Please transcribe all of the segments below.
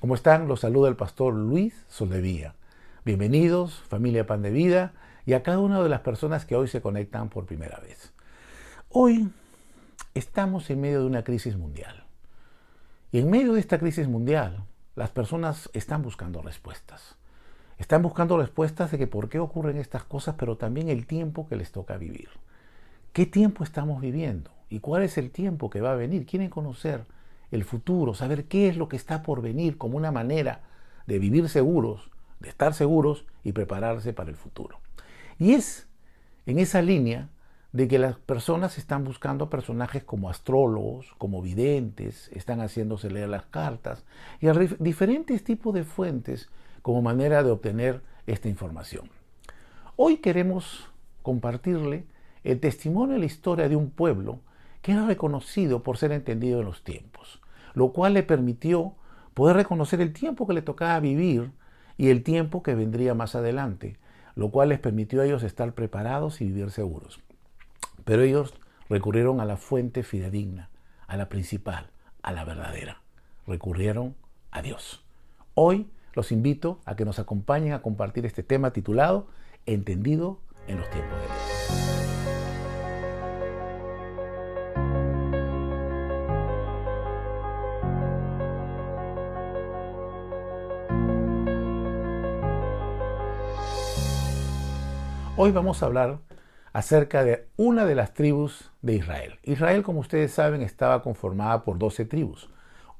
¿Cómo están? Los saluda el pastor Luis Soldevilla. Bienvenidos, familia Pan de Vida, y a cada una de las personas que hoy se conectan por primera vez. Hoy estamos en medio de una crisis mundial. Y en medio de esta crisis mundial, las personas están buscando respuestas. Están buscando respuestas de que por qué ocurren estas cosas, pero también el tiempo que les toca vivir. ¿Qué tiempo estamos viviendo? ¿Y cuál es el tiempo que va a venir? Quieren conocer el futuro, saber qué es lo que está por venir como una manera de vivir seguros, de estar seguros y prepararse para el futuro. Y es en esa línea de que las personas están buscando personajes como astrólogos, como videntes, están haciéndose leer las cartas y a diferentes tipos de fuentes como manera de obtener esta información. Hoy queremos compartirle el testimonio de la historia de un pueblo que era reconocido por ser entendido en los tiempos, lo cual le permitió poder reconocer el tiempo que le tocaba vivir y el tiempo que vendría más adelante, lo cual les permitió a ellos estar preparados y vivir seguros. Pero ellos recurrieron a la fuente fidedigna, a la principal, a la verdadera. Recurrieron a Dios. Hoy los invito a que nos acompañen a compartir este tema titulado Entendido en los tiempos de Dios. Hoy vamos a hablar acerca de una de las tribus de Israel. Israel, como ustedes saben, estaba conformada por 12 tribus.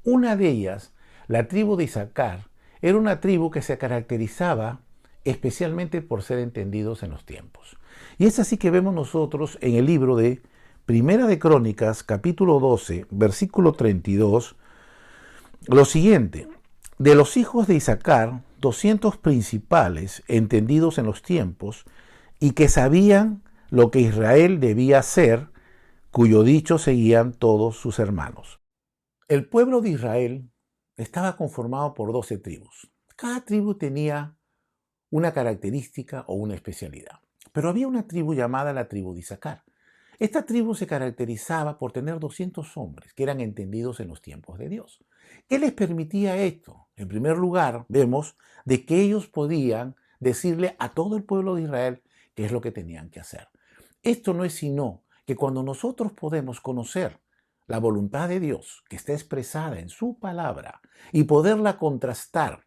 Una de ellas, la tribu de Isaacar, era una tribu que se caracterizaba especialmente por ser entendidos en los tiempos. Y es así que vemos nosotros en el libro de Primera de Crónicas, capítulo 12, versículo 32, lo siguiente: de los hijos de Isaacar, 200 principales entendidos en los tiempos y que sabían lo que Israel debía hacer, cuyo dicho seguían todos sus hermanos. El pueblo de Israel estaba conformado por 12 tribus. Cada tribu tenía una característica o una especialidad. Pero había una tribu llamada la tribu de Isaacar. Esta tribu se caracterizaba por tener 200 hombres que eran entendidos en los tiempos de Dios. ¿Qué les permitía esto? En primer lugar, vemos de que ellos podían decirle a todo el pueblo de Israel qué es lo que tenían que hacer. Esto no es sino que cuando nosotros podemos conocer la voluntad de Dios que está expresada en su palabra y poderla contrastar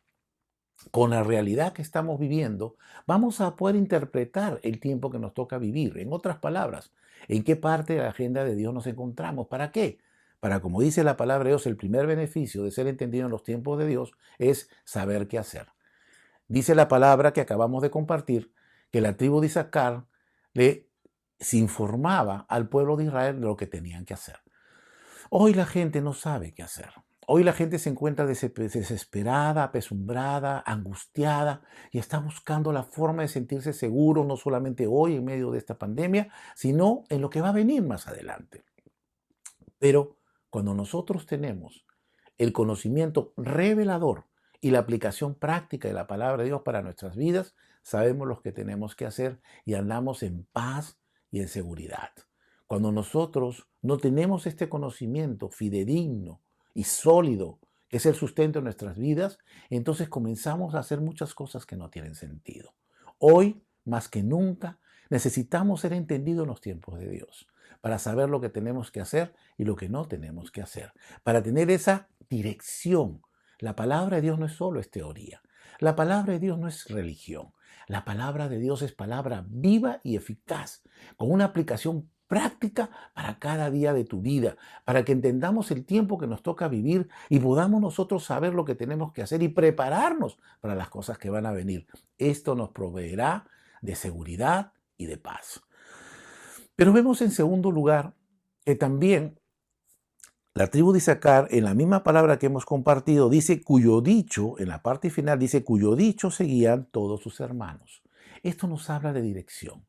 con la realidad que estamos viviendo, vamos a poder interpretar el tiempo que nos toca vivir. En otras palabras, ¿en qué parte de la agenda de Dios nos encontramos? ¿Para qué? Para, como dice la palabra de Dios, el primer beneficio de ser entendido en los tiempos de Dios es saber qué hacer. Dice la palabra que acabamos de compartir que la tribu de Isaacar se informaba al pueblo de Israel de lo que tenían que hacer. Hoy la gente no sabe qué hacer. Hoy la gente se encuentra desesperada, apesumbrada, angustiada y está buscando la forma de sentirse seguro, no solamente hoy en medio de esta pandemia, sino en lo que va a venir más adelante. Pero cuando nosotros tenemos el conocimiento revelador y la aplicación práctica de la palabra de Dios para nuestras vidas, sabemos lo que tenemos que hacer y andamos en paz y en seguridad. Cuando nosotros no tenemos este conocimiento fidedigno y sólido, que es el sustento de nuestras vidas, entonces comenzamos a hacer muchas cosas que no tienen sentido. Hoy, más que nunca, necesitamos ser entendidos en los tiempos de Dios, para saber lo que tenemos que hacer y lo que no tenemos que hacer, para tener esa dirección. La palabra de Dios no es solo es teoría. La palabra de Dios no es religión. La palabra de Dios es palabra viva y eficaz, con una aplicación práctica para cada día de tu vida, para que entendamos el tiempo que nos toca vivir y podamos nosotros saber lo que tenemos que hacer y prepararnos para las cosas que van a venir. Esto nos proveerá de seguridad y de paz. Pero vemos en segundo lugar que también la tribu de Isaacar, en la misma palabra que hemos compartido, dice cuyo dicho, en la parte final dice cuyo dicho seguían todos sus hermanos. Esto nos habla de dirección,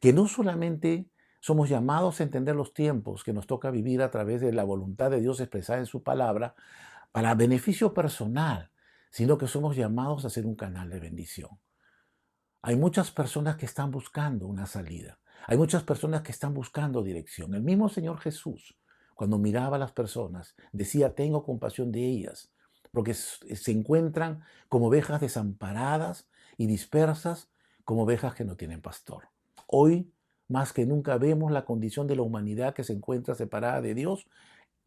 que no solamente somos llamados a entender los tiempos que nos toca vivir a través de la voluntad de Dios expresada en su palabra para beneficio personal, sino que somos llamados a ser un canal de bendición. Hay muchas personas que están buscando una salida. Hay muchas personas que están buscando dirección. El mismo Señor Jesús, cuando miraba a las personas, decía, tengo compasión de ellas, porque se encuentran como ovejas desamparadas y dispersas, como ovejas que no tienen pastor. Hoy, más que nunca, vemos la condición de la humanidad que se encuentra separada de Dios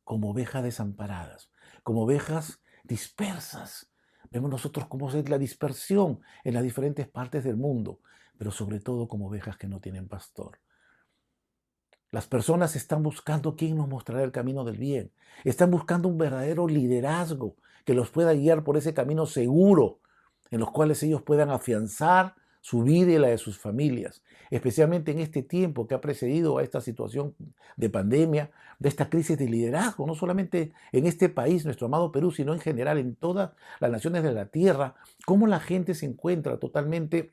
como ovejas desamparadas, como ovejas dispersas. Vemos nosotros cómo es la dispersión en las diferentes partes del mundo, pero sobre todo como ovejas que no tienen pastor. Las personas están buscando quién nos mostrará el camino del bien. Están buscando un verdadero liderazgo que los pueda guiar por ese camino seguro, en los cuales ellos puedan afianzar su vida y la de sus familias, especialmente en este tiempo que ha precedido a esta situación de pandemia, de esta crisis de liderazgo, no solamente en este país, nuestro amado Perú, sino en general en todas las naciones de la tierra, cómo la gente se encuentra totalmente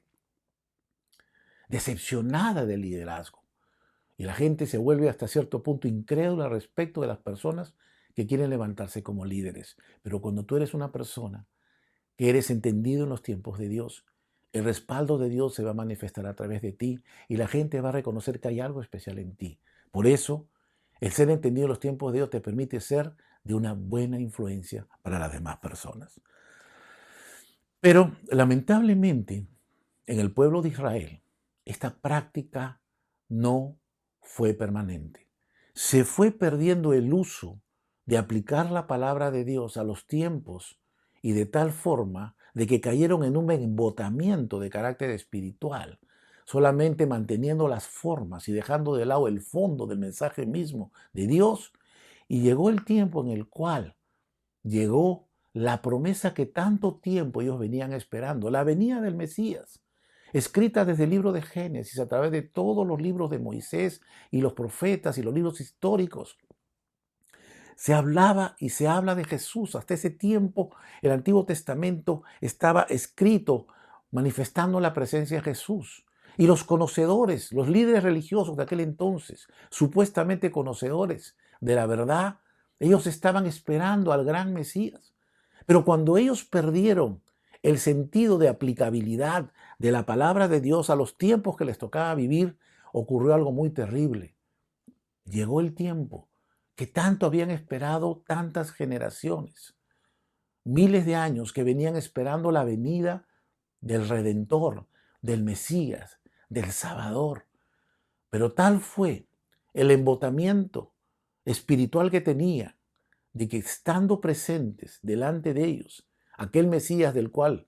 decepcionada del liderazgo. Y la gente se vuelve hasta cierto punto incrédula respecto de las personas que quieren levantarse como líderes. Pero cuando tú eres una persona que eres entendido en los tiempos de Dios, el respaldo de Dios se va a manifestar a través de ti y la gente va a reconocer que hay algo especial en ti. Por eso, el ser entendido en los tiempos de Dios te permite ser de una buena influencia para las demás personas. Pero lamentablemente, en el pueblo de Israel, esta práctica no fue permanente. Se fue perdiendo el uso de aplicar la palabra de Dios a los tiempos y de tal forma de que cayeron en un embotamiento de carácter espiritual, solamente manteniendo las formas y dejando de lado el fondo del mensaje mismo de Dios. Y llegó el tiempo en el cual llegó la promesa que tanto tiempo ellos venían esperando, la venida del Mesías, escrita desde el libro de Génesis, a través de todos los libros de Moisés y los profetas y los libros históricos. Se hablaba y se habla de Jesús. Hasta ese tiempo el Antiguo Testamento estaba escrito manifestando la presencia de Jesús. Y los conocedores, los líderes religiosos de aquel entonces, supuestamente conocedores de la verdad, ellos estaban esperando al gran Mesías. Pero cuando ellos perdieron el sentido de aplicabilidad de la palabra de Dios a los tiempos que les tocaba vivir, ocurrió algo muy terrible. Llegó el tiempo que tanto habían esperado tantas generaciones, miles de años que venían esperando la venida del Redentor, del Mesías, del Salvador. Pero tal fue el embotamiento espiritual que tenía, de que estando presentes delante de ellos, aquel Mesías del cual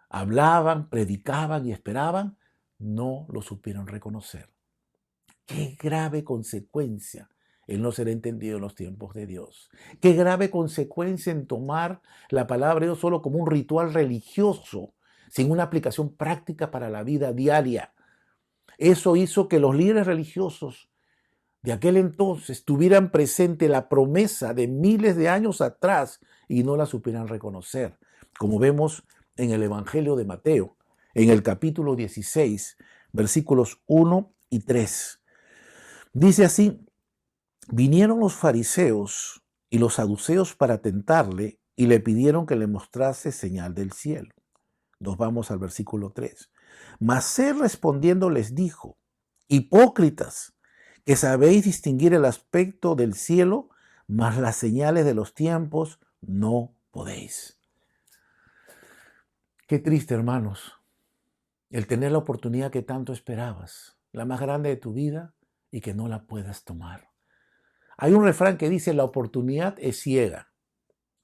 hablaban, predicaban y esperaban, no lo supieron reconocer. Qué grave consecuencia el no ser entendido en los tiempos de Dios. Qué grave consecuencia en tomar la palabra de Dios solo como un ritual religioso, sin una aplicación práctica para la vida diaria. Eso hizo que los líderes religiosos de aquel entonces tuvieran presente la promesa de miles de años atrás y no la supieran reconocer, como vemos en el Evangelio de Mateo, en el capítulo 16, versículos 1 y 3. Dice así: vinieron los fariseos y los saduceos para tentarle y le pidieron que le mostrase señal del cielo. Nos vamos al versículo 3. Mas él respondiendo les dijo: hipócritas, que sabéis distinguir el aspecto del cielo, mas las señales de los tiempos no podéis. Qué triste, hermanos, el tener la oportunidad que tanto esperabas, la más grande de tu vida, y que no la puedas tomar. Hay un refrán que dice: la oportunidad es ciega,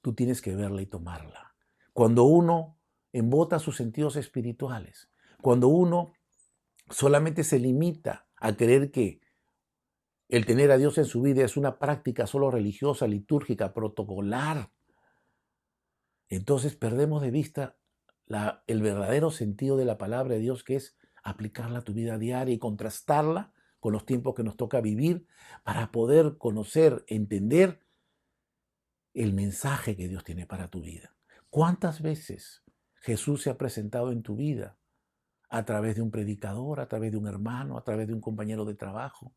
tú tienes que verla y tomarla. Cuando uno embota sus sentidos espirituales, cuando uno solamente se limita a creer que el tener a Dios en su vida es una práctica solo religiosa, litúrgica, protocolar, entonces perdemos de vista el verdadero sentido de la palabra de Dios, que es aplicarla a tu vida diaria y contrastarla con los tiempos que nos toca vivir para poder conocer, entender el mensaje que Dios tiene para tu vida. ¿Cuántas veces Jesús se ha presentado en tu vida a través de un predicador, a través de un hermano, a través de un compañero de trabajo?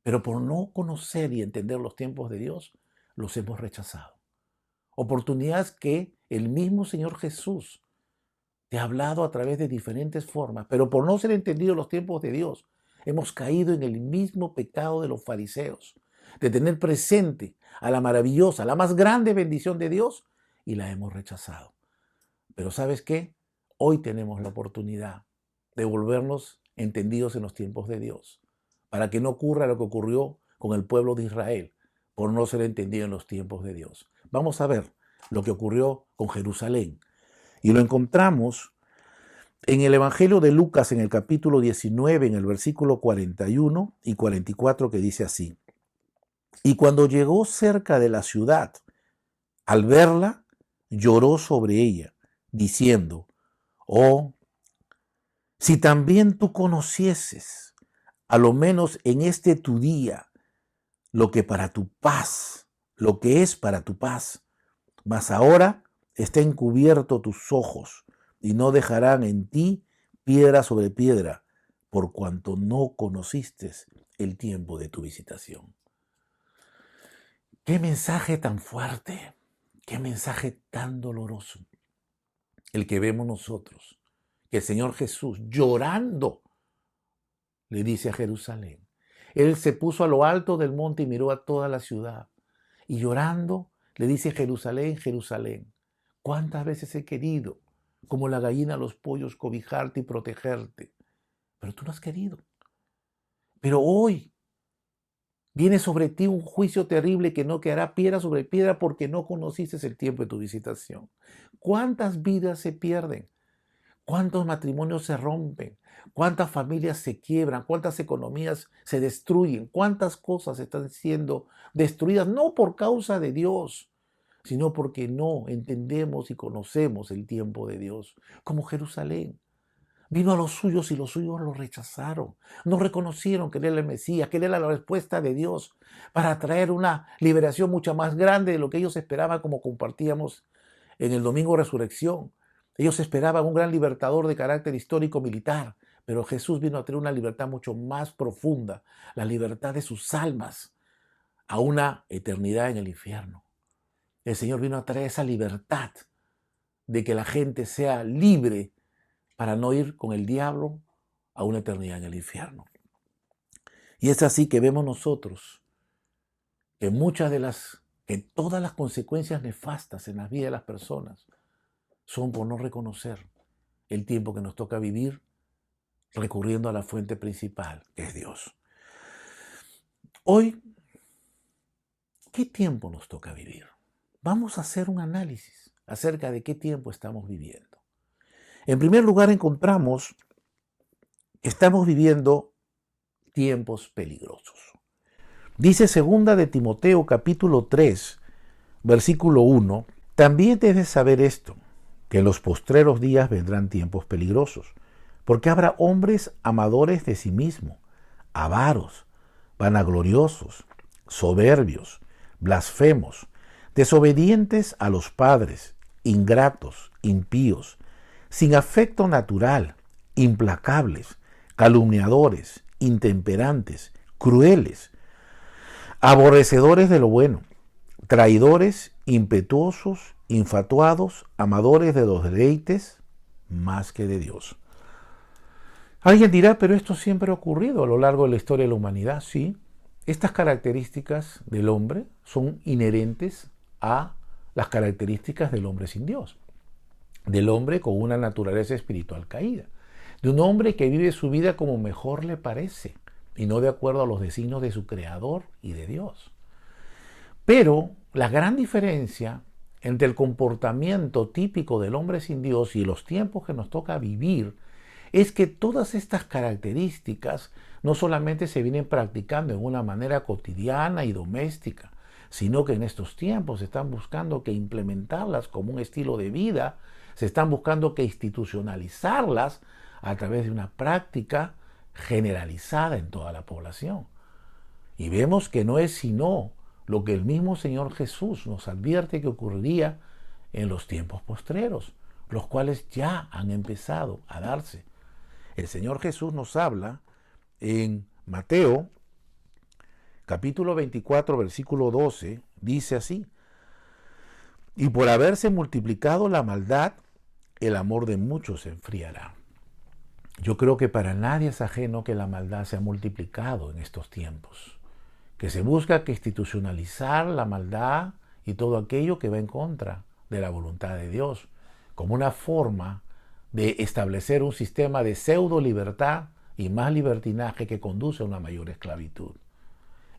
Pero por no conocer y entender los tiempos de Dios, los hemos rechazado. Oportunidades que el mismo Señor Jesús te ha hablado a través de diferentes formas, pero por no ser entendidos los tiempos de Dios, hemos caído en el mismo pecado de los fariseos, de tener presente a la maravillosa, la más grande bendición de Dios, y la hemos rechazado. Pero ¿sabes qué? Hoy tenemos la oportunidad de volvernos entendidos en los tiempos de Dios, para que no ocurra lo que ocurrió con el pueblo de Israel, por no ser entendido en los tiempos de Dios. Vamos a ver lo que ocurrió con Jerusalén. Y lo encontramos en el Evangelio de Lucas, en el capítulo 19, en el versículo 41 y 44, que dice así: Y cuando llegó cerca de la ciudad, al verla, lloró sobre ella, diciendo: Oh, si también tú conocieses, a lo menos en este tu día, lo que para tu paz, lo que es para tu paz, mas ahora está encubierto tus ojos, y no dejarán en ti piedra sobre piedra, por cuanto no conociste el tiempo de tu visitación. Qué mensaje tan fuerte, qué mensaje tan doloroso el que vemos nosotros, que el Señor Jesús, llorando, le dice a Jerusalén. Él se puso a lo alto del monte y miró a toda la ciudad, y llorando le dice: Jerusalén, Jerusalén, ¿cuántas veces he querido, como la gallina a los pollos, cobijarte y protegerte? Pero tú no has querido. Pero hoy viene sobre ti un juicio terrible que no quedará piedra sobre piedra, porque no conociste el tiempo de tu visitación. ¿Cuántas vidas se pierden? ¿Cuántos matrimonios se rompen? ¿Cuántas familias se quiebran? ¿Cuántas economías se destruyen? ¿Cuántas cosas están siendo destruidas? No por causa de Dios, sino porque no entendemos y conocemos el tiempo de Dios. Como Jerusalén. Vino a los suyos y los suyos lo rechazaron. No reconocieron que Él era el Mesías, que Él era la respuesta de Dios para traer una liberación mucho más grande de lo que ellos esperaban, como compartíamos en el domingo de Resurrección. Ellos esperaban un gran libertador de carácter histórico militar, pero Jesús vino a traer una libertad mucho más profunda, la libertad de sus almas a una eternidad en el infierno. El Señor vino a traer esa libertad de que la gente sea libre para no ir con el diablo a una eternidad en el infierno. Y es así que vemos nosotros que todas las consecuencias nefastas en la vida de las personas son por no reconocer el tiempo que nos toca vivir recurriendo a la fuente principal, que es Dios. Hoy, ¿qué tiempo nos toca vivir? Vamos a hacer un análisis acerca de qué tiempo estamos viviendo. En primer lugar, encontramos que estamos viviendo tiempos peligrosos. Dice 2 de Timoteo capítulo 3, versículo 1, también debes saber esto, que en los postreros días vendrán tiempos peligrosos, porque habrá hombres amadores de sí mismos, avaros, vanagloriosos, soberbios, blasfemos, desobedientes a los padres, ingratos, impíos, sin afecto natural, implacables, calumniadores, intemperantes, crueles, aborrecedores de lo bueno, traidores, impetuosos, infatuados, amadores de los deleites más que de Dios. Alguien dirá: pero esto siempre ha ocurrido a lo largo de la historia de la humanidad. Sí, estas características del hombre son inherentes a las características del hombre sin Dios, del hombre con una naturaleza espiritual caída, de un hombre que vive su vida como mejor le parece y no de acuerdo a los designios de su Creador y de Dios. Pero la gran diferencia entre el comportamiento típico del hombre sin Dios y los tiempos que nos toca vivir es que todas estas características no solamente se vienen practicando en una manera cotidiana y doméstica, sino que en estos tiempos se están buscando que implementarlas como un estilo de vida, se están buscando que institucionalizarlas a través de una práctica generalizada en toda la población. Y vemos que no es sino lo que el mismo Señor Jesús nos advierte que ocurriría en los tiempos postreros, los cuales ya han empezado a darse. El Señor Jesús nos habla en Mateo, capítulo 24, versículo 12, dice así: y por haberse multiplicado la maldad, el amor de muchos se enfriará. Yo creo que para nadie es ajeno que la maldad se ha multiplicado en estos tiempos, que se busca que institucionalizar la maldad y todo aquello que va en contra de la voluntad de Dios, como una forma de establecer un sistema de pseudo libertad y más libertinaje que conduce a una mayor esclavitud.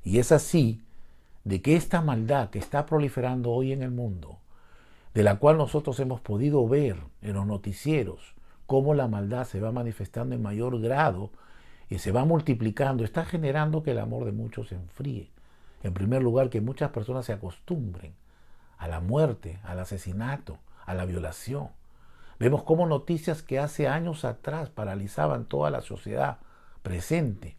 Y es así de que esta maldad que está proliferando hoy en el mundo, de la cual nosotros hemos podido ver en los noticieros cómo la maldad se va manifestando en mayor grado y se va multiplicando, está generando que el amor de muchos se enfríe. En primer lugar, que muchas personas se acostumbren a la muerte, al asesinato, a la violación. Vemos cómo noticias que hace años atrás paralizaban toda la sociedad presente,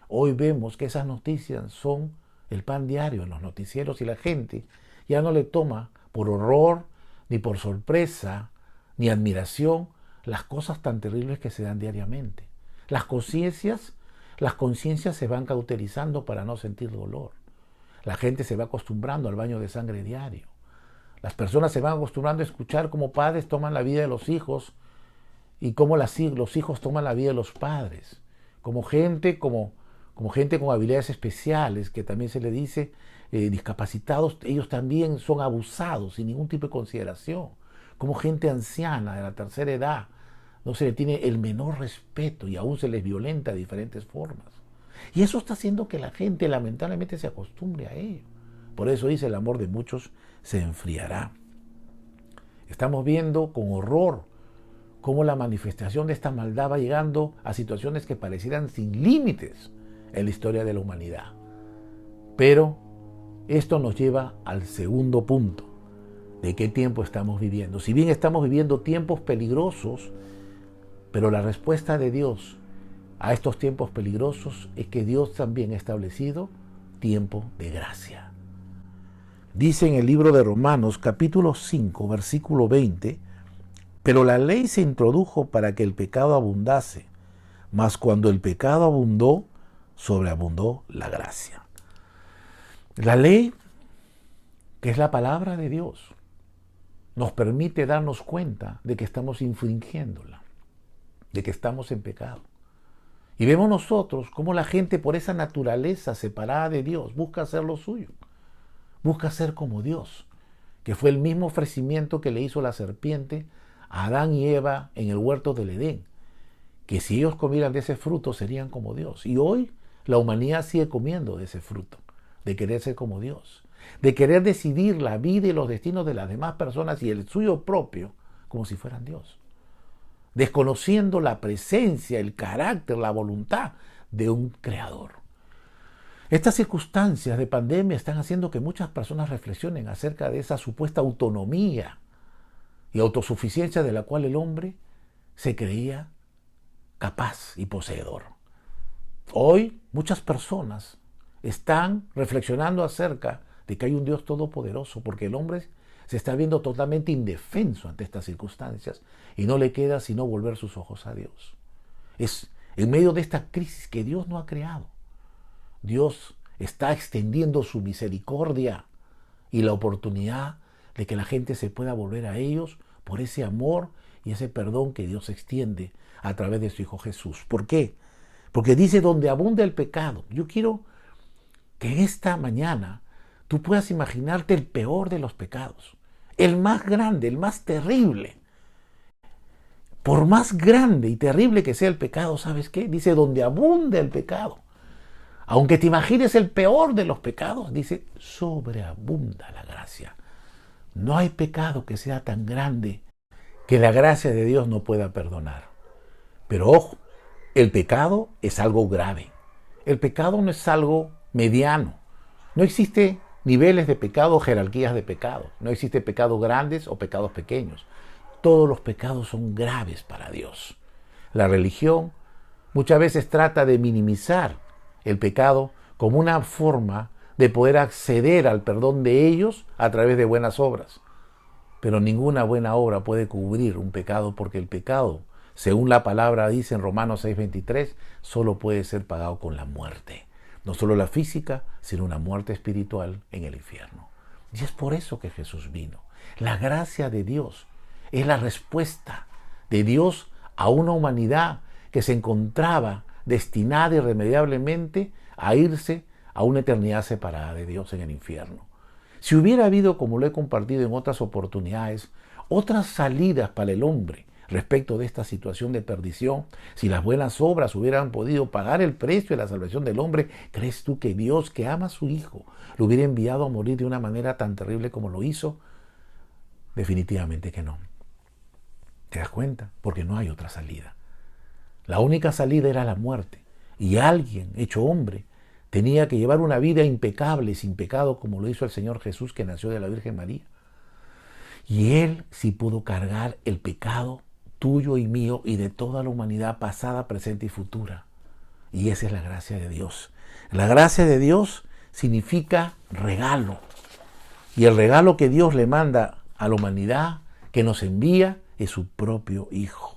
hoy vemos que esas noticias son el pan diario en los noticieros y la gente ya no le toma por horror, ni por sorpresa, ni admiración las cosas tan terribles que se dan diariamente. Las conciencias se van cauterizando para no sentir dolor. La gente se va acostumbrando al baño de sangre diario. Las personas se van acostumbrando a escuchar cómo padres toman la vida de los hijos y cómo los hijos toman la vida de los padres. Como gente con habilidades especiales, que también se le dice discapacitados, ellos también son abusados sin ningún tipo de consideración. Como gente anciana de la tercera edad, no se le tiene el menor respeto y aún se les violenta de diferentes formas. Y eso está haciendo que la gente lamentablemente se acostumbre a ello. Por eso dice, el amor de muchos se enfriará. Estamos viendo con horror cómo la manifestación de esta maldad va llegando a situaciones que parecieran sin límites en la historia de la humanidad. Pero esto nos lleva al segundo punto, de qué tiempo estamos viviendo. Si bien estamos viviendo tiempos peligrosos, pero la respuesta de Dios a estos tiempos peligrosos es que Dios también ha establecido tiempo de gracia. Dice en el libro de Romanos, capítulo 5, versículo 20, pero la ley se introdujo para que el pecado abundase, mas cuando el pecado abundó, sobreabundó la gracia. La ley, que es la palabra de Dios, nos permite darnos cuenta de que estamos infringiéndola, de que estamos en pecado. Y vemos nosotros cómo la gente, por esa naturaleza separada de Dios, busca hacer lo suyo, busca ser como Dios, que fue el mismo ofrecimiento que le hizo la serpiente a Adán y Eva en el huerto del Edén, que si ellos comieran de ese fruto serían como Dios. Y hoy la humanidad sigue comiendo de ese fruto, de querer ser como Dios, de querer decidir la vida y los destinos de las demás personas y el suyo propio como si fueran Dios, desconociendo la presencia, el carácter, la voluntad de un creador. Estas circunstancias de pandemia están haciendo que muchas personas reflexionen acerca de esa supuesta autonomía y autosuficiencia de la cual el hombre se creía capaz y poseedor. Hoy muchas personas están reflexionando acerca de que hay un Dios todopoderoso, porque el hombre se está viendo totalmente indefenso ante estas circunstancias y no le queda sino volver sus ojos a Dios. Es en medio de esta crisis que Dios no ha creado. Dios está extendiendo su misericordia y la oportunidad de que la gente se pueda volver a ellos por ese amor y ese perdón que Dios extiende a través de su Hijo Jesús. ¿Por qué? Porque dice, donde abunda el pecado. Yo quiero que en esta mañana tú puedas imaginarte el peor de los pecados, el más grande, el más terrible. Por más grande y terrible que sea el pecado, ¿sabes qué? Dice, donde abunda el pecado. Aunque te imagines el peor de los pecados, dice, sobreabunda la gracia. No hay pecado que sea tan grande que la gracia de Dios no pueda perdonar. Pero ojo, el pecado es algo grave. El pecado no es algo mediano. No existe niveles de pecado o jerarquías de pecado. No existe pecados grandes o pecados pequeños. Todos los pecados son graves para Dios. La religión muchas veces trata de minimizar el pecado como una forma de poder acceder al perdón de ellos a través de buenas obras. Pero ninguna buena obra puede cubrir un pecado, porque el pecado, según la palabra dice en Romanos 6:23, solo puede ser pagado con la muerte. No solo la física, sino una muerte espiritual en el infierno. Y es por eso que Jesús vino. La gracia de Dios es la respuesta de Dios a una humanidad que se encontraba destinada irremediablemente a irse a una eternidad separada de Dios en el infierno. Si hubiera habido, como lo he compartido en otras oportunidades, otras salidas para el hombre respecto de esta situación de perdición, si las buenas obras hubieran podido pagar el precio de la salvación del hombre, ¿crees tú que Dios, que ama a su Hijo, lo hubiera enviado a morir de una manera tan terrible como lo hizo? Definitivamente que no. ¿Te das cuenta? Porque no hay otra salida. La única salida era la muerte. Y alguien, hecho hombre, tenía que llevar una vida impecable, sin pecado, como lo hizo el Señor Jesús, que nació de la Virgen María. Y Él sí pudo cargar el pecado tuyo y mío y de toda la humanidad pasada, presente y futura. Y esa es la gracia de Dios. La gracia de Dios significa regalo. Y el regalo que Dios le manda a la humanidad, que nos envía, es su propio Hijo.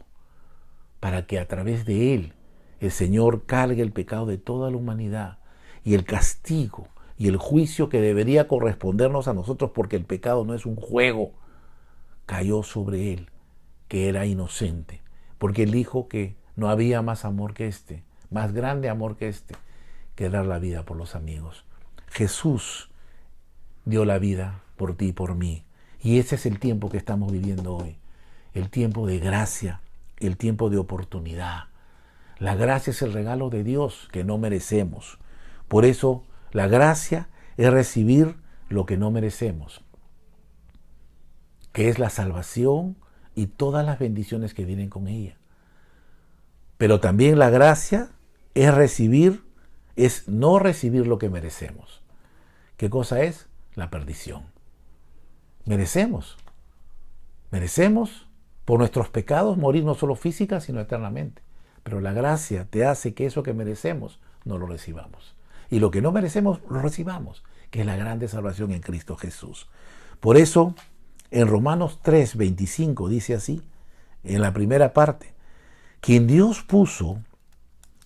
Para que a través de Él el Señor cargue el pecado de toda la humanidad y el castigo y el juicio que debería correspondernos a nosotros, porque el pecado no es un juego, cayó sobre Él, que era inocente, porque Él dijo que no había más amor que este, más grande amor que dar la vida por los amigos. Jesús dio la vida por ti y por mí, y ese es el tiempo que estamos viviendo hoy, el tiempo de gracia, el tiempo de oportunidad. La gracia es el regalo de Dios que no merecemos. Por eso la gracia es recibir lo que no merecemos, que es la salvación y todas las bendiciones que vienen con ella. Pero también la gracia es no recibir lo que merecemos. ¿Qué cosa es? La perdición. Merecemos por nuestros pecados morir no solo física, sino eternamente. Pero la gracia te hace que eso que merecemos no lo recibamos. Y lo que no merecemos lo recibamos, que es la grande salvación en Cristo Jesús. Por eso, en Romanos 3:25 dice así, en la primera parte, quien Dios puso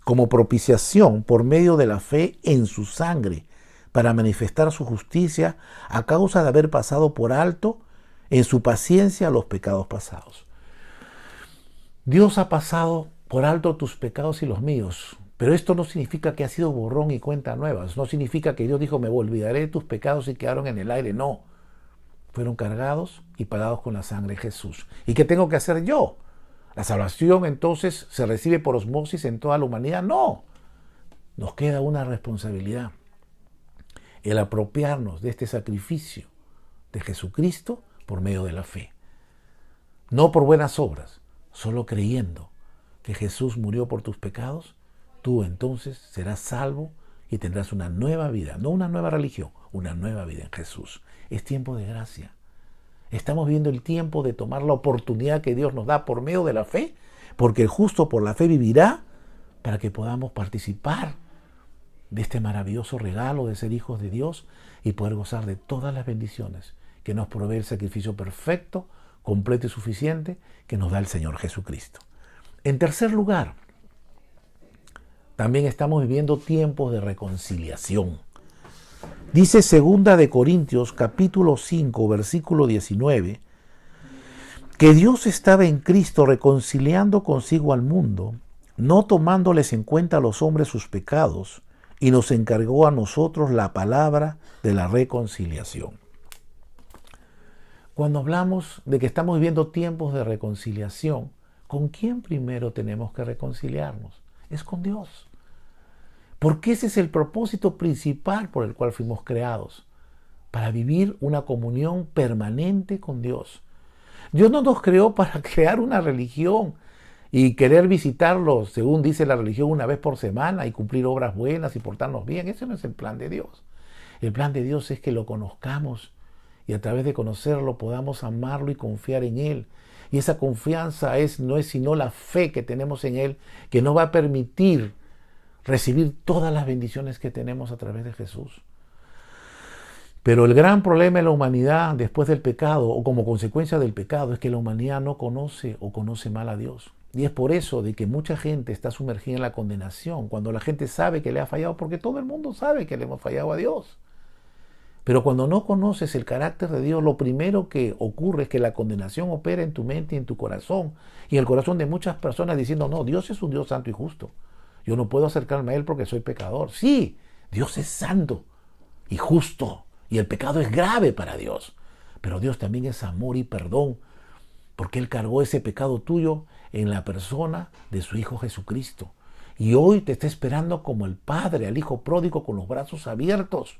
como propiciación por medio de la fe en su sangre, para manifestar su justicia a causa de haber pasado por alto en su paciencia los pecados pasados. Dios ha pasado por alto tus pecados y los míos, pero esto no significa que ha sido borrón y cuenta nueva. No significa que Dios dijo, me olvidaré de tus pecados y quedaron en el aire. No, fueron cargados y pagados con la sangre de Jesús. ¿Y qué tengo que hacer yo? ¿La salvación entonces se recibe por osmosis en toda la humanidad? No, nos queda una responsabilidad. El apropiarnos de este sacrificio de Jesucristo por medio de la fe. No por buenas obras, solo creyendo que Jesús murió por tus pecados, tú entonces serás salvo y tendrás una nueva vida, no una nueva religión, una nueva vida en Jesús. Es tiempo de gracia. Estamos viendo el tiempo de tomar la oportunidad que Dios nos da por medio de la fe, porque el justo por la fe vivirá, para que podamos participar de este maravilloso regalo de ser hijos de Dios y poder gozar de todas las bendiciones que nos provee el sacrificio perfecto, completo y suficiente que nos da el Señor Jesucristo. En tercer lugar, también estamos viviendo tiempos de reconciliación. Dice 2 Corintios capítulo 5, versículo 19, que Dios estaba en Cristo reconciliando consigo al mundo, no tomándoles en cuenta a los hombres sus pecados, y nos encargó a nosotros la palabra de la reconciliación. Cuando hablamos de que estamos viviendo tiempos de reconciliación, ¿con quién primero tenemos que reconciliarnos? Es con Dios. Porque ese es el propósito principal por el cual fuimos creados, para vivir una comunión permanente con Dios. Dios no nos creó para crear una religión y querer visitarlo, según dice la religión, una vez por semana y cumplir obras buenas y portarnos bien. Ese no es el plan de Dios. El plan de Dios es que lo conozcamos y a través de conocerlo podamos amarlo y confiar en Él. Y esa confianza no es sino la fe que tenemos en Él, que nos va a permitir recibir todas las bendiciones que tenemos a través de Jesús. Pero el gran problema de la humanidad después del pecado o como consecuencia del pecado es que la humanidad no conoce o conoce mal a Dios. Y es por eso de que mucha gente está sumergida en la condenación, cuando la gente sabe que le ha fallado, porque todo el mundo sabe que le hemos fallado a Dios. Pero cuando no conoces el carácter de Dios, lo primero que ocurre es que la condenación opera en tu mente y en tu corazón, y en el corazón de muchas personas diciendo, no, Dios es un Dios santo y justo. Yo no puedo acercarme a Él porque soy pecador. Sí, Dios es santo y justo, Y el pecado es grave para Dios. Pero Dios también es amor y perdón, porque Él cargó ese pecado tuyo en la persona de su Hijo Jesucristo. Y hoy te está esperando como el Padre al Hijo pródigo con los brazos abiertos,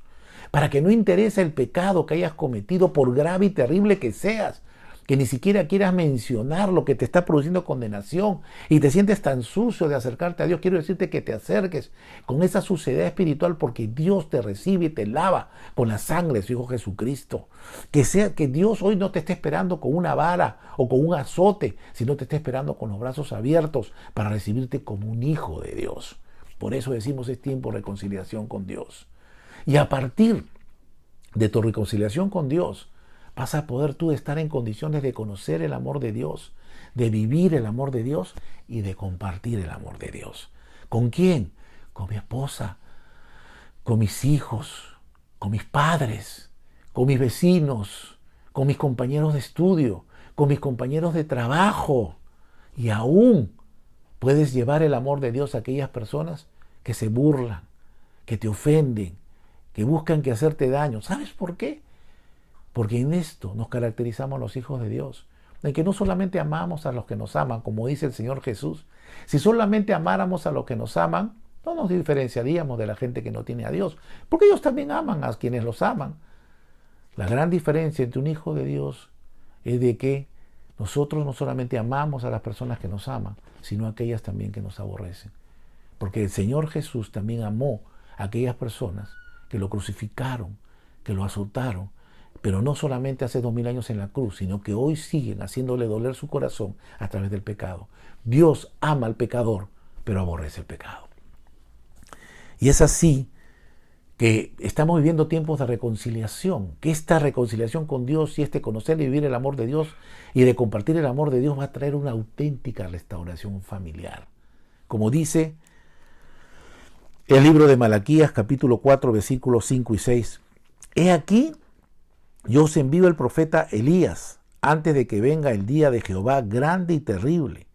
para que no interese el pecado que hayas cometido, por grave y terrible que seas, que ni siquiera quieras mencionar lo que te está produciendo condenación y te sientes tan sucio de acercarte a Dios. Quiero decirte que te acerques con esa suciedad espiritual, porque Dios te recibe y te lava con la sangre de su Hijo Jesucristo. Que Dios hoy no te esté esperando con una vara o con un azote, sino te esté esperando con los brazos abiertos para recibirte como un hijo de Dios. Por eso decimos, es tiempo de reconciliación con Dios. Y a partir de tu reconciliación con Dios, vas a poder tú estar en condiciones de conocer el amor de Dios, de vivir el amor de Dios y de compartir el amor de Dios. ¿Con quién? Con mi esposa, con mis hijos, con mis padres, con mis vecinos, con mis compañeros de estudio, con mis compañeros de trabajo. Y aún puedes llevar el amor de Dios a aquellas personas que se burlan, que te ofenden, que buscan que hacerte daño. ¿Sabes por qué? Porque en esto nos caracterizamos los hijos de Dios, en que no solamente amamos a los que nos aman, como dice el Señor Jesús. Si solamente amáramos a los que nos aman, no nos diferenciaríamos de la gente que no tiene a Dios, porque ellos también aman a quienes los aman. La gran diferencia entre un hijo de Dios es de que nosotros no solamente amamos a las personas que nos aman, sino a aquellas también que nos aborrecen. Porque el Señor Jesús también amó a aquellas personas que lo crucificaron, que lo azotaron, pero no solamente hace 2000 años en la cruz, sino que hoy siguen haciéndole doler su corazón a través del pecado. Dios ama al pecador, pero aborrece el pecado. Y es así que estamos viviendo tiempos de reconciliación, que esta reconciliación con Dios y este conocer y vivir el amor de Dios y de compartir el amor de Dios va a traer una auténtica restauración familiar. Como dice el libro de Malaquías, capítulo 4, versículos 5 y 6. He aquí, yo os envío el profeta Elías antes de que venga el día de Jehová grande y terrible.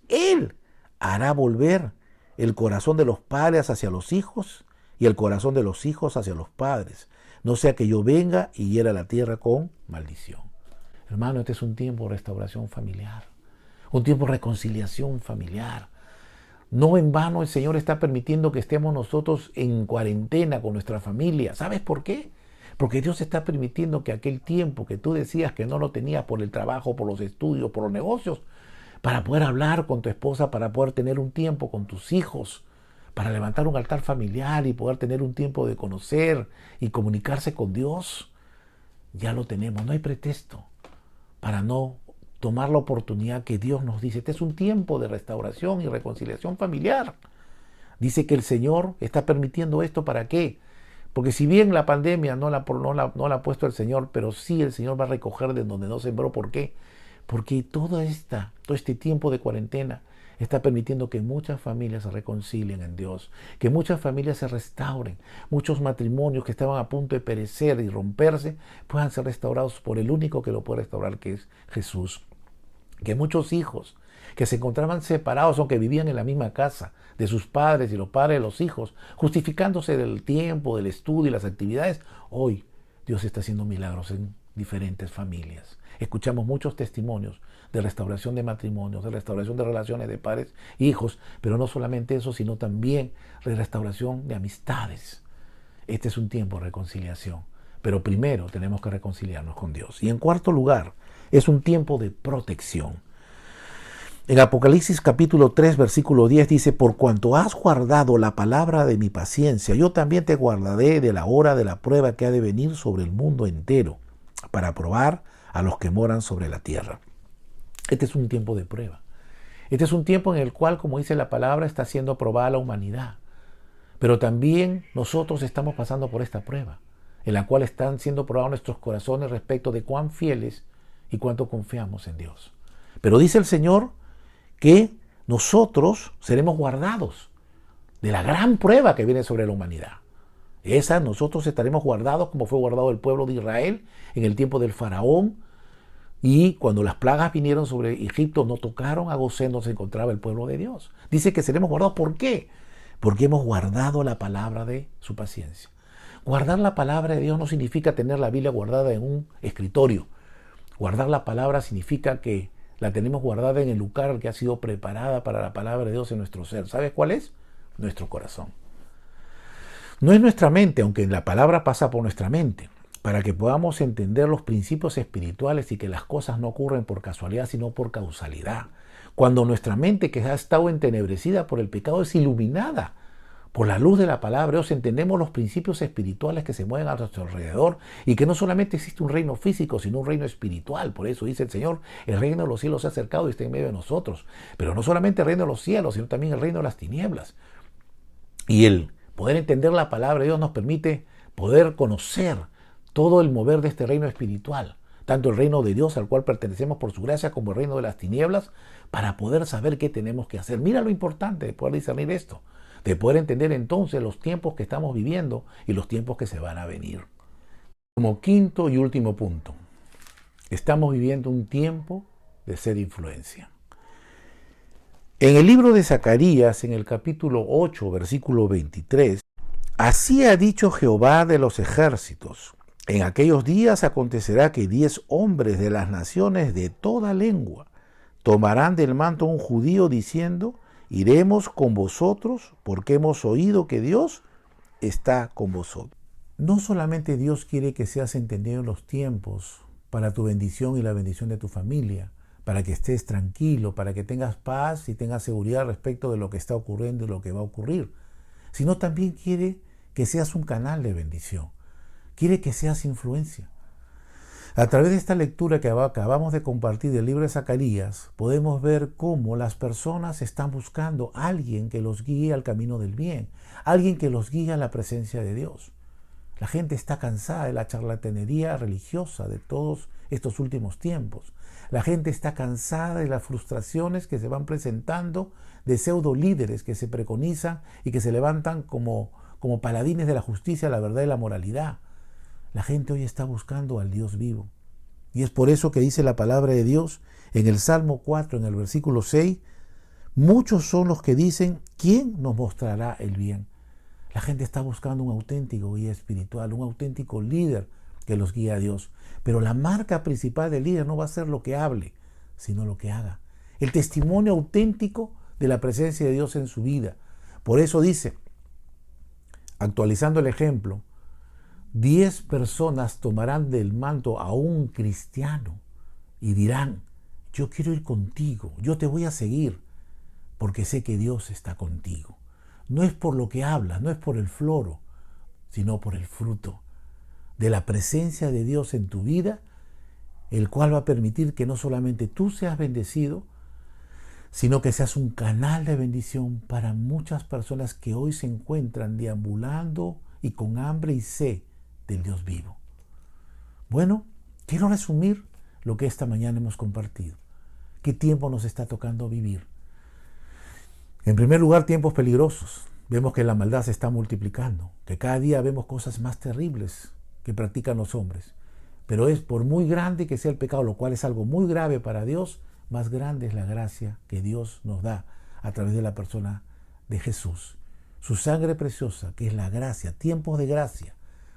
Él hará volver el corazón de los padres hacia los hijos y el corazón de los hijos hacia los padres, no sea que yo venga y hiera la tierra con maldición. Hermano, este es un tiempo de restauración familiar, un tiempo de reconciliación familiar. No en vano el Señor está permitiendo que estemos nosotros en cuarentena con nuestra familia. ¿Sabes por qué? Porque Dios está permitiendo que aquel tiempo que tú decías que no lo tenías por el trabajo, por los estudios, por los negocios, para poder hablar con tu esposa, para poder tener un tiempo con tus hijos, para levantar un altar familiar y poder tener un tiempo de conocer y comunicarse con Dios, ya lo tenemos. No hay pretexto para no tomar la oportunidad que Dios nos dice. Este es un tiempo de restauración y reconciliación familiar. Dice que el Señor está permitiendo esto, ¿para qué? Porque si bien la pandemia no la ha puesto el Señor, pero sí el Señor va a recoger de donde no sembró. ¿Por qué? Porque todo este tiempo de cuarentena está permitiendo que muchas familias se reconcilien en Dios, que muchas familias se restauren, muchos matrimonios que estaban a punto de perecer y romperse puedan ser restaurados por el único que lo puede restaurar, que es Jesús. Que muchos hijos que se encontraban separados o que vivían en la misma casa de sus padres y los padres de los hijos, justificándose del tiempo, del estudio y las actividades, hoy Dios está haciendo milagros en diferentes familias. Escuchamos muchos testimonios de restauración de matrimonios, de restauración de relaciones de padres e hijos, pero no solamente eso, sino también de restauración de amistades. Este es un tiempo de reconciliación, pero primero tenemos que reconciliarnos con Dios. Y en cuarto lugar, es un tiempo de protección. En Apocalipsis capítulo 3, versículo 10 dice: por cuanto has guardado la palabra de mi paciencia, yo también te guardaré de la hora de la prueba que ha de venir sobre el mundo entero, para probar a los que moran sobre la tierra. Este es un tiempo de prueba. Este es un tiempo en el cual, como dice la palabra, está siendo probada la humanidad. Pero también nosotros estamos pasando por esta prueba, en la cual están siendo probados nuestros corazones respecto de cuán fieles y cuánto confiamos en Dios. Pero dice el Señor que nosotros seremos guardados de la gran prueba que viene sobre la humanidad. Nosotros estaremos guardados como fue guardado el pueblo de Israel en el tiempo del faraón, y cuando las plagas vinieron sobre Egipto no tocaron a Gosén, donde se encontraba el pueblo de Dios. Dice que seremos guardados. ¿Por qué? Porque hemos guardado la palabra de su paciencia. Guardar la palabra de Dios no significa tener la Biblia guardada en un escritorio. Guardar la palabra significa que la tenemos guardada en el lugar que ha sido preparada para la palabra de Dios en nuestro ser. ¿Sabes cuál es? Nuestro corazón. No es nuestra mente, aunque la palabra pasa por nuestra mente, para que podamos entender los principios espirituales y que las cosas no ocurren por casualidad, sino por causalidad. Cuando nuestra mente, que ha estado entenebrecida por el pecado, es iluminada por la luz de la palabra de Dios, entendemos los principios espirituales que se mueven a nuestro alrededor y que no solamente existe un reino físico, sino un reino espiritual. Por eso dice el Señor, el reino de los cielos se ha acercado y está en medio de nosotros. Pero no solamente el reino de los cielos, sino también el reino de las tinieblas. Y el poder entender la palabra de Dios nos permite poder conocer todo el mover de este reino espiritual, tanto el reino de Dios al cual pertenecemos por su gracia como el reino de las tinieblas, para poder saber qué tenemos que hacer. Mira lo importante de poder discernir esto, de poder entender entonces los tiempos que estamos viviendo y los tiempos que se van a venir. Como quinto y último punto, estamos viviendo un tiempo de ser influencia. En el libro de Zacarías, en el capítulo 8, versículo 23, así ha dicho Jehová de los ejércitos: en aquellos días acontecerá que 10 hombres de las naciones de toda lengua tomarán del manto a un judío diciendo: iremos con vosotros porque hemos oído que Dios está con vosotros. No solamente Dios quiere que seas entendido en los tiempos para tu bendición y la bendición de tu familia, para que estés tranquilo, para que tengas paz y tengas seguridad respecto de lo que está ocurriendo y lo que va a ocurrir, sino también quiere que seas un canal de bendición. Quiere que seas influencia. A través de esta lectura que acabamos de compartir del libro de Zacarías, podemos ver cómo las personas están buscando a alguien que los guíe al camino del bien, alguien que los guíe a la presencia de Dios. La gente está cansada de la charlatanería religiosa de todos estos últimos tiempos. La gente está cansada de las frustraciones que se van presentando de pseudo líderes que se preconizan y que se levantan como paladines de la justicia, la verdad y la moralidad. La gente hoy está buscando al Dios vivo. Y es por eso que dice la palabra de Dios en el Salmo 4, en el versículo 6, muchos son los que dicen: ¿quién nos mostrará el bien? La gente está buscando un auténtico guía espiritual, un auténtico líder que los guíe a Dios. Pero la marca principal del líder no va a ser lo que hable, sino lo que haga. El testimonio auténtico de la presencia de Dios en su vida. Por eso dice, actualizando el ejemplo, 10 personas tomarán del manto a un cristiano y dirán: yo quiero ir contigo, yo te voy a seguir, porque sé que Dios está contigo. No es por lo que hablas, no es por el floro, sino por el fruto de la presencia de Dios en tu vida, el cual va a permitir que no solamente tú seas bendecido, sino que seas un canal de bendición para muchas personas que hoy se encuentran deambulando y con hambre y sed del Dios vivo. Bueno, quiero resumir lo que esta mañana hemos compartido. ¿Qué tiempo nos está tocando vivir? En primer lugar, tiempos peligrosos. Vemos que la maldad se está multiplicando, que cada día vemos cosas más terribles que practican los hombres. Pero es por muy grande que sea el pecado, lo cual es algo muy grave para Dios, más grande es la gracia que Dios nos da a través de la persona de Jesús. Su sangre preciosa, que es la gracia, tiempos de gracia,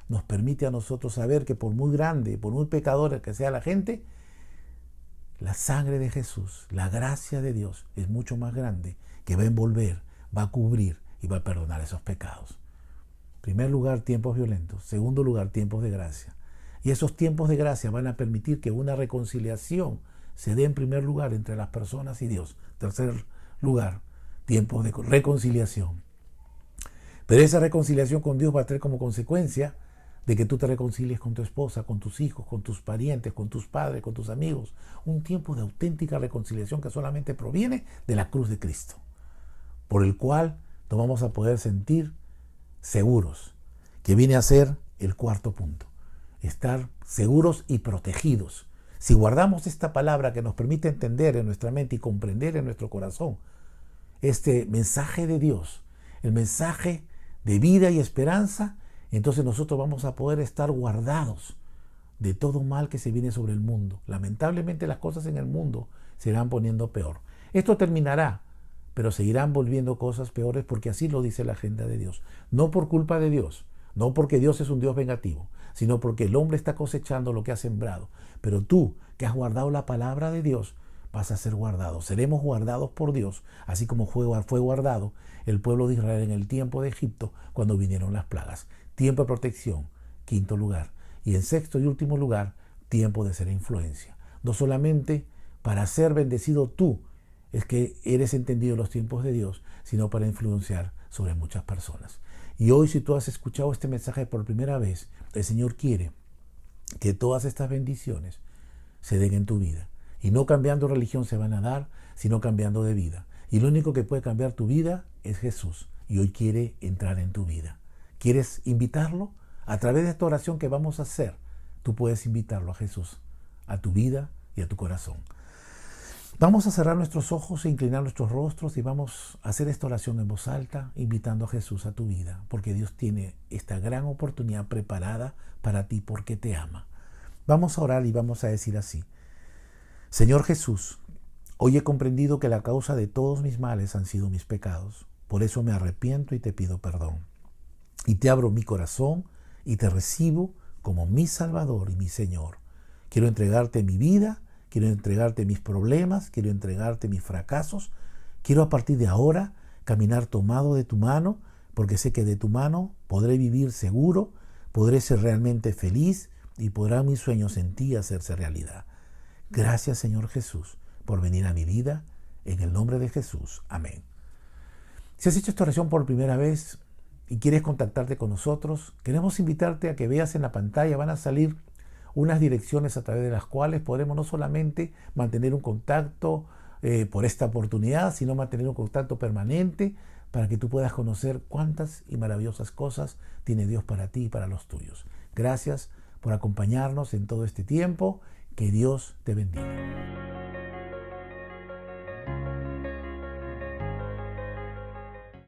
nos permite a nosotros saber que por muy grande, por muy pecadora que sea la gente, la sangre de Jesús, la gracia de Dios es mucho más grande, que va a envolver, va a cubrir y va a perdonar esos pecados. En primer lugar, tiempos violentos. Segundo lugar, tiempos de gracia. Y esos tiempos de gracia van a permitir que una reconciliación se dé en primer lugar entre las personas y Dios. Tercer lugar, tiempos de reconciliación. Pero esa reconciliación con Dios va a tener como consecuencia de que tú te reconcilies con tu esposa, con tus hijos, con tus parientes, con tus padres, con tus amigos. Un tiempo de auténtica reconciliación que solamente proviene de la cruz de Cristo, por el cual nos vamos a poder sentir seguros, que viene a ser el cuarto punto. Estar seguros y protegidos. Si guardamos esta palabra que nos permite entender en nuestra mente y comprender en nuestro corazón este mensaje de Dios, el mensaje de vida y esperanza, entonces nosotros vamos a poder estar guardados de todo mal que se viene sobre el mundo. Lamentablemente las cosas en el mundo se irán poniendo peor. Esto terminará, pero seguirán volviendo cosas peores porque así lo dice la agenda de Dios. No por culpa de Dios, No porque Dios es un Dios vengativo, sino porque el hombre está cosechando lo que ha sembrado. Pero tú, que has guardado la palabra de Dios, vas a ser guardado. Seremos guardados por Dios, así como fue guardado el pueblo de Israel en el tiempo de Egipto cuando vinieron las plagas. Tiempo de protección, quinto lugar. Y en sexto y último lugar, tiempo de ser influencia. No solamente para ser bendecido tú, es que eres entendido en los tiempos de Dios, sino para influenciar sobre muchas personas. Y hoy, si tú has escuchado este mensaje por primera vez, el Señor quiere que todas estas bendiciones se den en tu vida. Y no cambiando religión se van a dar, sino cambiando de vida. Y lo único que puede cambiar tu vida es Jesús. Y hoy quiere entrar en tu vida. ¿Quieres invitarlo? A través de esta oración que vamos a hacer, tú puedes invitarlo a Jesús, a tu vida y a tu corazón. Vamos a cerrar nuestros ojos e inclinar nuestros rostros y vamos a hacer esta oración en voz alta, invitando a Jesús a tu vida, porque Dios tiene esta gran oportunidad preparada para ti porque te ama. Vamos a orar y vamos a decir así: Señor Jesús, hoy he comprendido que la causa de todos mis males han sido mis pecados. Por eso me arrepiento y te pido perdón. Y te abro mi corazón y te recibo como mi Salvador y mi Señor. Quiero entregarte mi vida, quiero entregarte mis problemas, quiero entregarte mis fracasos. Quiero a partir de ahora caminar tomado de tu mano, porque sé que de tu mano podré vivir seguro, podré ser realmente feliz y podrán mis sueños en ti hacerse realidad. Gracias, Señor Jesús, por venir a mi vida. En el nombre de Jesús. Amén. Si has hecho esta oración por primera vez y quieres contactarte con nosotros, queremos invitarte a que veas en la pantalla, van a salir unas direcciones a través de las cuales podremos no solamente mantener un contacto por esta oportunidad, sino mantener un contacto permanente para que tú puedas conocer cuántas y maravillosas cosas tiene Dios para ti y para los tuyos. Gracias por acompañarnos en todo este tiempo. Que Dios te bendiga.